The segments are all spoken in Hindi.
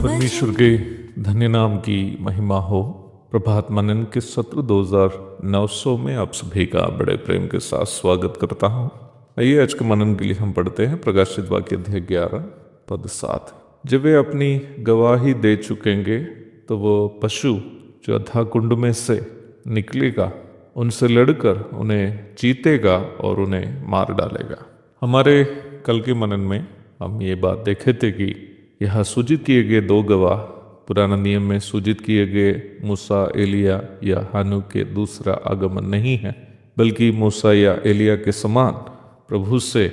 परमेश्वर के धन्य नाम की महिमा हो। प्रभात मनन के सत्र 2900 में आप सभी का बड़े प्रेम के साथ स्वागत करता हूँ। आइए आज के मनन के लिए हम पढ़ते हैं प्रकाशित वाक्य अध्याय 11 पद 7। जब वे अपनी गवाही दे चुकेंगे तो वो पशु जो अथाह कुंड में से निकलेगा उनसे लड़कर उन्हें जीतेगा और उन्हें मार डालेगा। हमारे कल के मनन में हम ये बात देखे थे कि यहाँ सूचित किए गए दो गवाह पुराना नियम में सूचित किए गए मूसा एलिया या हानूक के दूसरा आगमन नहीं है, बल्कि मूसा या एलिया के समान प्रभु से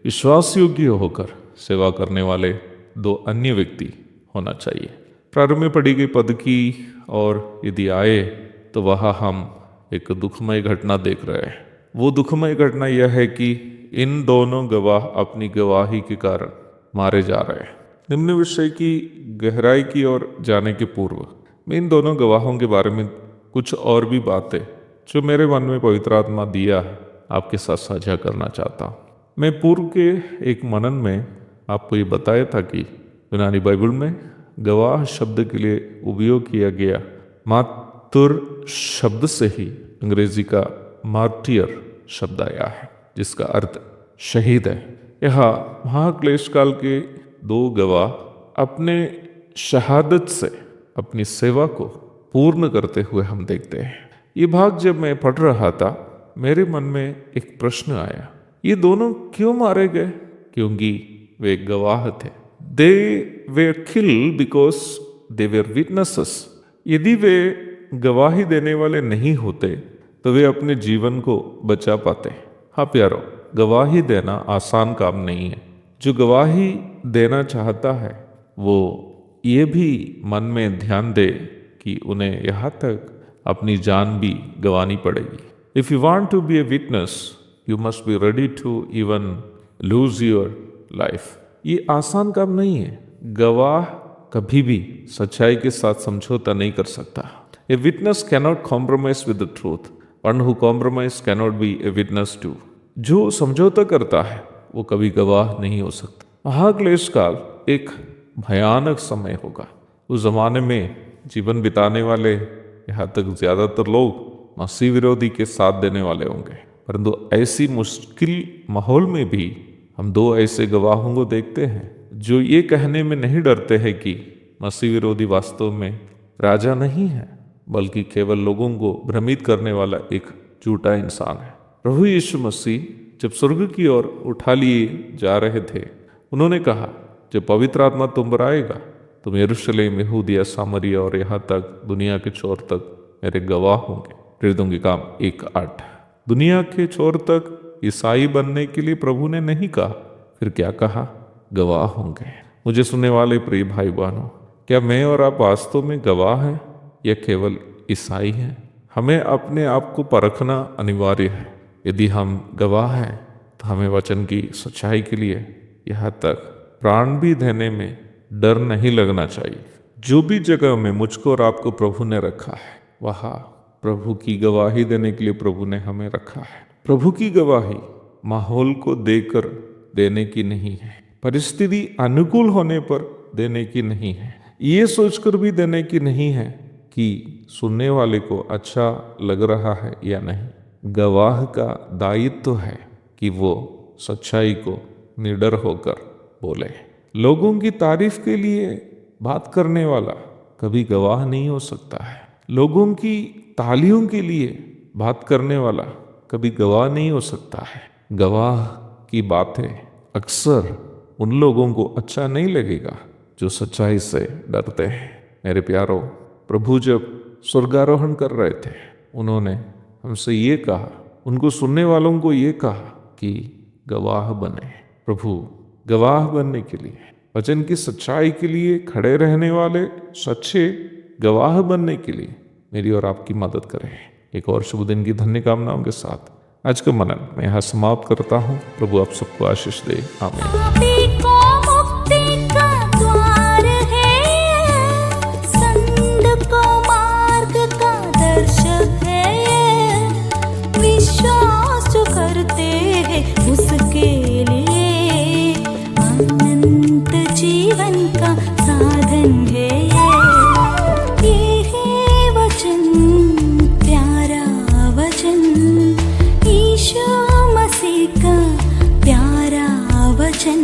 विश्वास योग्य होकर सेवा करने वाले दो अन्य व्यक्ति होना चाहिए। प्रारंभ में पढ़ी गई पद की और यदि आए तो वहाँ हम एक दुखमय घटना देख रहे हैं। वो दुखमय घटना यह है कि इन दोनों गवाह अपनी गवाही के कारण मारे जा रहे हैं। निम्न विषय की गहराई की ओर जाने के पूर्व मैं इन दोनों गवाहों के बारे में कुछ और भी बातें जो मेरे मन में पवित्र आत्मा दिया है आपके साथ साझा करना चाहता हूँ। मैं पूर्व के एक मनन में आपको ये बताया था कि यूनानी बाइबल में गवाह शब्द के लिए उपयोग किया गया मातुर शब्द से ही अंग्रेजी का मार्टियर शब्द आया है, जिसका अर्थ शहीद है। यहाँ महाक्लेश काल के दो गवाह अपने शहादत से अपनी सेवा को पूर्ण करते हुए हम देखते हैं। ये भाग जब मैं पढ़ रहा था मेरे मन में एक प्रश्न आया, ये दोनों क्यों मारे गए? क्योंकि वे गवाह थे। They were killed because they were witnesses. यदि वे गवाही देने वाले नहीं होते तो वे अपने जीवन को बचा पाते। हाँ प्यारो, गवाही देना आसान काम नहीं है। जो गवाही देना चाहता है वो ये भी मन में ध्यान दे कि उन्हें यहाँ तक अपनी जान भी गंवानी पड़ेगी। If you want to be a witness you must be ready to even lose your life. ये आसान काम नहीं है। गवाह कभी भी सच्चाई के साथ समझौता नहीं कर सकता। A witness cannot compromise with the truth. One who compromise cannot be a witness too. जो समझौता करता है वो कभी गवाह नहीं हो सकता। महाक्लेश काल एक भयानक समय होगा। उस जमाने में जीवन बिताने वाले यहाँ तक ज्यादातर लोग मसीह विरोधी के साथ देने वाले होंगे, परंतु ऐसी मुश्किल माहौल में भी हम दो ऐसे गवाहों को देखते हैं जो ये कहने में नहीं डरते हैं कि मसीह विरोधी वास्तव में राजा नहीं है, बल्कि केवल लोगों को भ्रमित करने वाला एक झूठा इंसान है। प्रभु यीशु मसीह जब स्वर्ग की ओर उठा लिए जा रहे थे, उन्होंने कहा जब पवित्र आत्मा तुम पर आएगा तुम यरूशलेम, यहूदिया, सामरिया और यहाँ तक दुनिया के छोर तक मेरे गवाह होंगे। प्रेरितों के काम 1:8। दुनिया के छोर तक ईसाई बनने के लिए प्रभु ने नहीं कहा, फिर क्या कहा? गवाह होंगे। मुझे सुनने वाले प्रिय भाई बहनों, क्या मैं और आप वास्तव में गवाह हैं या केवल ईसाई हैं? हमें अपने आप को परखना अनिवार्य है। यदि हम गवाह हैं तो हमें वचन की सच्चाई के लिए यहाँ तक प्राण भी देने में डर नहीं लगना चाहिए। जो भी जगह में मुझको और आपको प्रभु ने रखा है वहाँ प्रभु की गवाही देने के लिए प्रभु ने हमें रखा है। प्रभु की गवाही माहौल को देकर देने की नहीं है, परिस्थिति अनुकूल होने पर देने की नहीं है, ये सोचकर भी देने की नहीं है कि सुनने वाले को अच्छा लग रहा है या नहीं। गवाह का दायित्व है कि वो सच्चाई को निडर होकर बोले। लोगों की तारीफ के लिए बात करने वाला कभी गवाह नहीं हो सकता है। लोगों की तालियों के लिए बात करने वाला कभी गवाह नहीं हो सकता है। गवाह की बातें अक्सर उन लोगों को अच्छा नहीं लगेगा जो सच्चाई से डरते हैं। मेरे प्यारो, प्रभु जब स्वर्गारोहण कर रहे थे, उन्होंने हमसे ये कहा, उनको सुनने वालों को ये कहा कि गवाह बने। प्रभु गवाह बनने के लिए, वचन की सच्चाई के लिए खड़े रहने वाले सच्चे गवाह बनने के लिए मेरी और आपकी मदद करें। एक और शुभ दिन की धन्य कामनाओं के साथ आज का मनन मैं यहाँ समाप्त करता हूँ। प्रभु आप सबको आशीष दे। आमीन। विश्वास जो करते हैं उसके लिए अनंत जीवन का साधन है ये है वचन, प्यारा वचन, यीशु मसीह का प्यारा वचन।